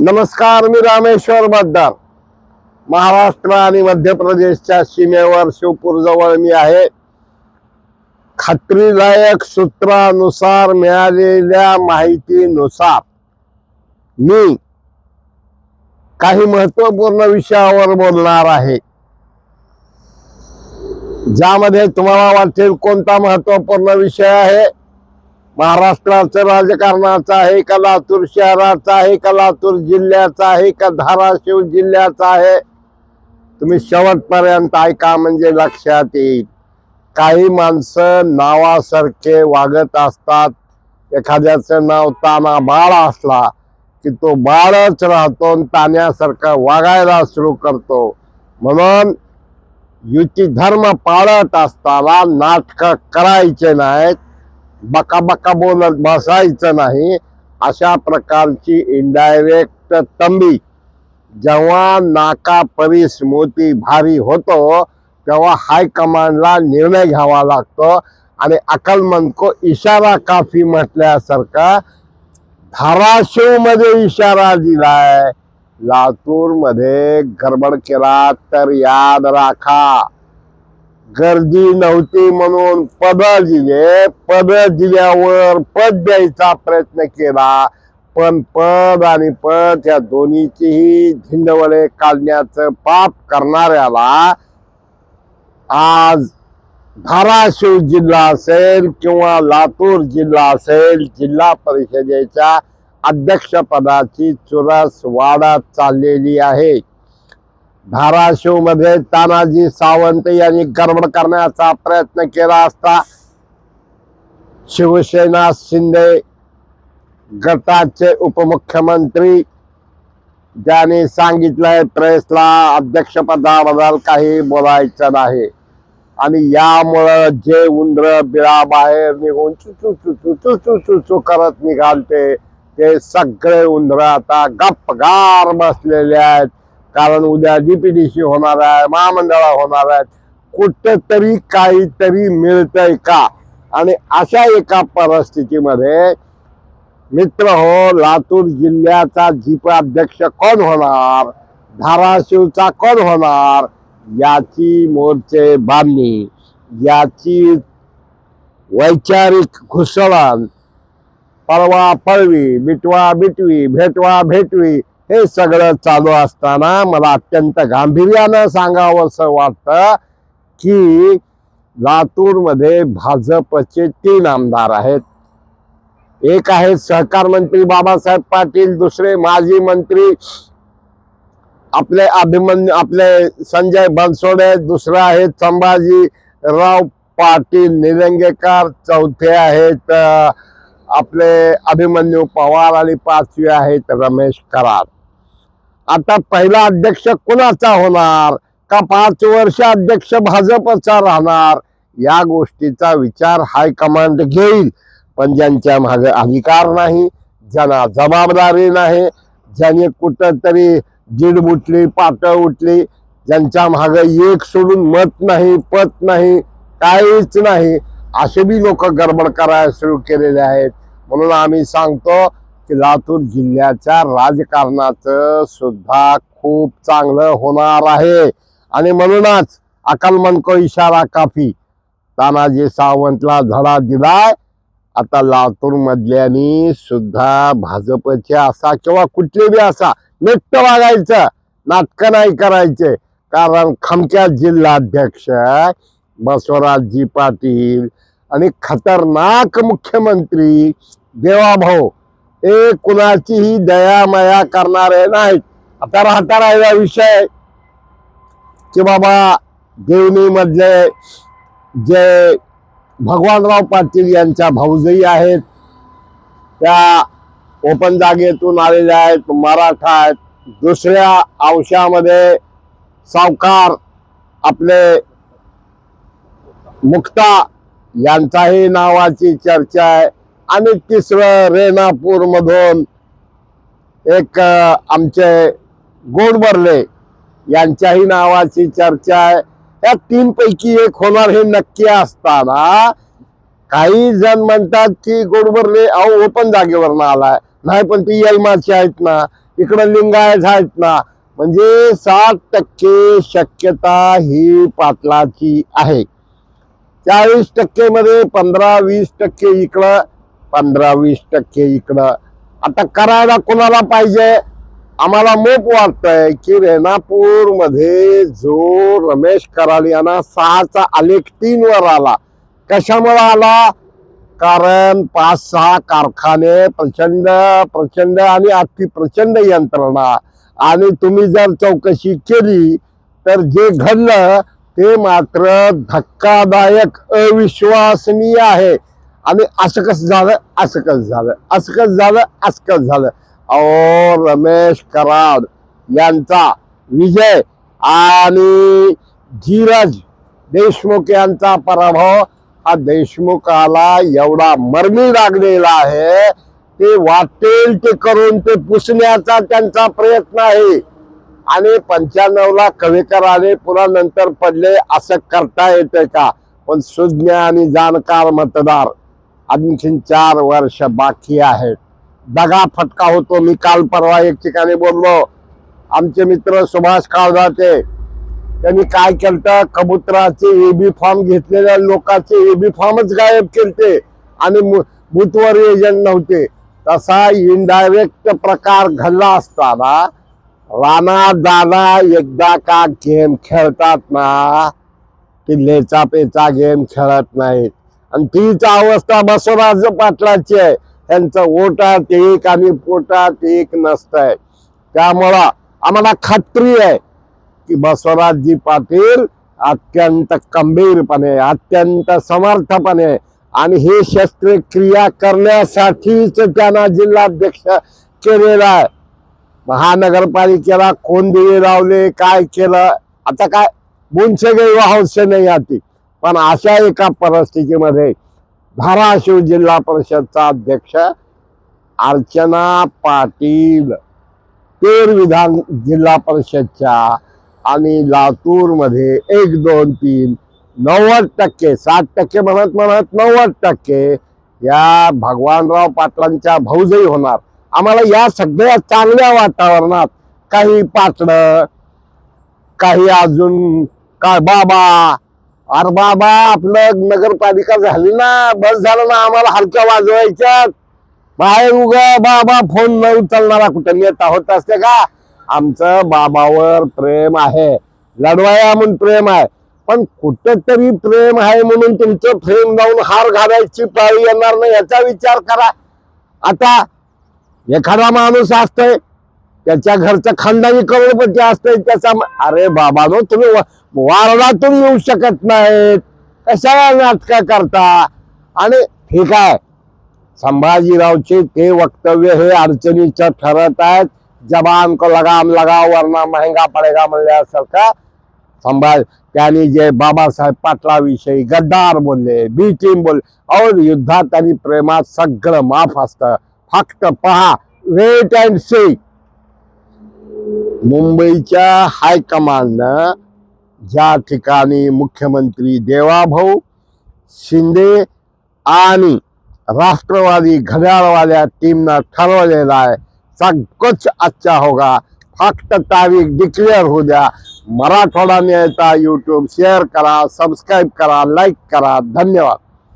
नमस्कार, मी रामेश्वर बद्दार. महाराष्ट्र आणि मध्य प्रदेशच्या सीमेवर शिवपूर जवळ मी आहे. खात्रीदायक सूत्रानुसार मिळालेल्या माहितीनुसार मी काही महत्त्वपूर्ण विषयावर बोलणार आहे, ज्यामध्ये तुम्हाला वाटेल कोणता महत्त्वपूर्ण विषय आहे. महाराष्ट्राचं राजकारणाचा आहे का, लातूर शहराचा आहे का, लातूर जिल्ह्याचा आहे का, धाराशिव जिल्ह्याचा आहे. तुम्ही शेवटपर्यंत ऐका म्हणजे लक्षात येईल. काही माणसं नावासारखे वागत असतात. एखाद्याचं नाव ताना बाळ असला की तो बाळच राहतो आणि तान्यासारखं वागायला सुरू करतो. म्हणून युती धर्म पाळत असताना नाटक करायचे नाहीत, बका बका बोलत बसायचं नाही. अशा प्रकारची इनडायरेक्ट तंबी जेव्हा नाका परीस मोती भारी होतो तेव्हा हायकमांडला निर्णय घ्यावा लागतो. आणि अकलमंद को इशारा काफी म्हटल्यासारखा धाराशिव मध्ये इशारा दिलाय. लातूर मध्ये गडबड केला तर याद राखा. गर्दी नव्हती म्हणून पद दिले, पद दिल्यावर पद द्यायचा प्रयत्न केला, पण पद आणि पद या दोन्हीचीही धिंडवले काढण्याचं पाप करणाऱ्याला आज धाराशिव जिल्हा असेल किंवा लातूर जिल्हा असेल, जिल्हा परिषदेच्या अध्यक्षपदाची चुरस वाढत चाललेली आहे. धाराशिव मध्ये तानाजी सावंत यांनी गडबड करण्याचा प्रयत्न केला असता शिवसेना शिंदे गटाचे उपमुख्यमंत्री ज्यांनी सांगितलंय प्रेसला अध्यक्षपदाबद्दल काही बोलायचं नाही, आणि यामुळं जे उंदर बिळा बाहेर निघून चुचू करत निघालते ते सगळे उंदर आता गप्पगार बसलेले आहेत. कारण उद्या डीपीडीसी होणार आहे, महामंडळ होणार आहेत, कुठेतरी काहीतरी मिळतंय का. आणि अशा एका परिस्थितीमध्ये मित्र हो, लातूर जिल्ह्याचा जीप अध्यक्ष कोण होणार, धाराशिवचा कोण होणार, याची मोर्चे बांधणी, याची वैचारिक घुसळण, पळवा पळवी, बिटवा बिटवी, भेटवा भेटवी हे सगळं चालू असताना मला अत्यंत गांभीर्यानं सांगावंसं वाटतं की लातूर मध्ये भाजपचे 3 आमदार आहेत. एक आहे सहकार मंत्री बाबासाहेब पाटील, दुसरे माजी मंत्री आपले संजय बनसोडे, दुसरे आहेत संभाजीराव पाटील निलंगेकर, चौथे आहेत आपले अभिमन्यू पवार आणि 5वे आहेत रमेश कराड. आता पहिला अध्यक्ष कुणाचा होणार, का 5 वर्ष अध्यक्ष भाजपचा राहणार, या गोष्टीचा विचार हायकमांड घेईल. पण ज्यांच्या मागे अधिकार नाही, ज्यांना जबाबदारी नाही, ज्याने कुठंतरी जीड उठली पाटळ उठली, ज्यांच्या मागे एक सोडून मत नाही, पत नाही, काहीच नाही, असे बी लोक गडबड करायला सुरू केलेले आहेत. म्हणून आम्ही सांगतो की लातूर जिल्ह्याच्या राजकारणाचं सुद्धा खूप चांगलं होणार आहे. आणि म्हणूनच अकलमंद को इशारा काफी, तानाजी सावंतला धडा दिलाय. आता लातूर मधल्यांनी सुद्धा भाजपचे असा किंवा कुठले बी असा नेट वागायचं, नाटक नाही करायचे. कारण खमक्या जिल्हाध्यक्ष बसवराजजी पाटील आणि खतरनाक मुख्यमंत्री देवाभाऊ हे कुणाचीही दयामया करणारे नाहीत. आता राहिला विषय की बाबा देवणी मधले जे भगवानराव पाटील यांच्या भाऊजाई आहेत, त्या ओपन जागेतून आलेल्या आहेत, मराठा आहेत. दुसऱ्या अंशामध्ये सावकार आपले मुक्ता यांचाही नावाची चर्चा आहे. आणि तिसरं रेणापूर मधून एक आमचे गोडबर्ले यांच्याही नावाची चर्चा आहे. या 3 पैकी एक होणार हे नक्की असताना काही जण म्हणतात की गोडबर्ले ओपन जागेवर आलाय, नाही पण ती यलमाची आहेत ना, इकडं लिंगायत आहेत ना, म्हणजे 60% शक्यता ही पाटलाची आहे. 40% मध्ये 15-20% इकडं, 15-20% इकडं. आता करायला कोणाला पाहिजे? आम्हाला मोप वाटतंय की रेणापूर मध्ये जो रमेश कराड यांना 6चा आलेख 3 वर आला. कशामुळे आला? कारण 5-6 कारखाने, प्रचंड प्रचंड आणि अति प्रचंड यंत्रणा, आणि तुम्ही जर चौकशी केली तर जे घडलं ते मात्र धक्कादायक, अविश्वसनीय आहे. आणि असं कसं झालं, असं कसं झालं, असं कसं झालं, असं कसं झालं. अहो, रमेश कराड यांचा विजय आणि धीरज देशमुख यांचा पराभव हा देशमुखाला एवढा मर्मी लागलेला आहे, ते वाटेल ते करून ते पुसण्याचा त्यांचा प्रयत्न आहे. आणि 95ला कवेकर आले, पुन्हा नंतर पडले, असं करता येते का? पण सुज्ञ आणि जाणकार मतदार आणखीन 4 वर्ष बाकी आहेत. दगा फटका होतो. मी काल परवा एक ठिकाणी बोललो, आमचे मित्र सुभाष काळजाते त्यांनी काय केलं, कबुतराचे एबी फॉर्म घेतलेल्या लोकांचे एबी फॉर्मच गायब केलते आणि बूथवर एजंट नव्हते. तसा इनडायरेक्ट प्रकार घडला असताना राणा दादा एकदा का गेम खेळतात ना, की लेचा पेचा गेम खेळत नाहीत. आणि तीच अवस्था बसवराज पाटलाची आहे. त्यांचं ओटात एक आणि पोटात एक नसतंय. त्यामुळं आम्हाला खात्री आहे की बसवराजजी पाटील अत्यंत खंबीरपणे, अत्यंत समर्थपणे, आणि हे शस्त्रक्रिया करण्यासाठीच त्यांना जिल्हाध्यक्ष केलेला आहे. महानगरपालिकेला कोण दिवे लावले, काय केलं, आता काय बुनसे गई हौसे नाही आती. पण अशा एका परिस्थितीमध्ये धाराशिव जिल्हा परिषदचा अध्यक्ष अर्चना पाटील, तेर विधान जिल्हा परिषदच्या, आणि लातूर मध्ये 1, 2, 3 90%, 60% म्हणत 90% या भगवानराव पाटलांच्या भाऊजई होणार. आम्हाला या सगळ्या चांगल्या वातावरणात काही पाटलं, काही अजून काय बाबा, अरे बाबा आपलं नगरपालिका झाली ना, बस झालं ना, आम्हाला हलक्या वाजवायच्यात. बाहेर उगा बाबा फोन न उचलणारा कुठं नेता होत असते का? आमचं बाबावर प्रेम आहे, लढवाया म्हणून प्रेम आहे, पण कुठंतरी प्रेम आहे म्हणून तुमचं प्रेम लावून हार घालायची पाळी येणार नाही याचा विचार करा. आता एखादा माणूस असतोय, त्याच्या घरचं खानदानी करोडपती असतंय, त्याचा अरे बाबानो तुम्ही वारणातून येऊ शकत नाहीत, कशाला नाटक करता? आणि ठीक आहे, संभाजीरावचे ते वक्तव्य हे अडचणीचं ठरत आहेत. जबान को लगाम लगाव वरना महंगा पडेगा म्हणल्यासारखं त्यांनी जे बाबासाहेब पाटलाविषयी गद्दार बोलले, बी टीम बोलले, और युद्धात आणि प्रेमात सगळं माफ असतं. फक्त पहा, वेट अँड सी. मुंबईच्या हायकमांडनं ज्या ठिकाणी मुख्यमंत्री देवाभाऊ शिंदे आणि राष्ट्रवादी घड्याळवाल्या टीमनं ठरवलेलं आहे, सब कुछ अच्छा होगा, फक्त तारीख डिक्लेअर हो द्या. मराठवाडा नेता यूट्यूब शेअर करा, सबस्क्राईब करा, लाईक करा. धन्यवाद.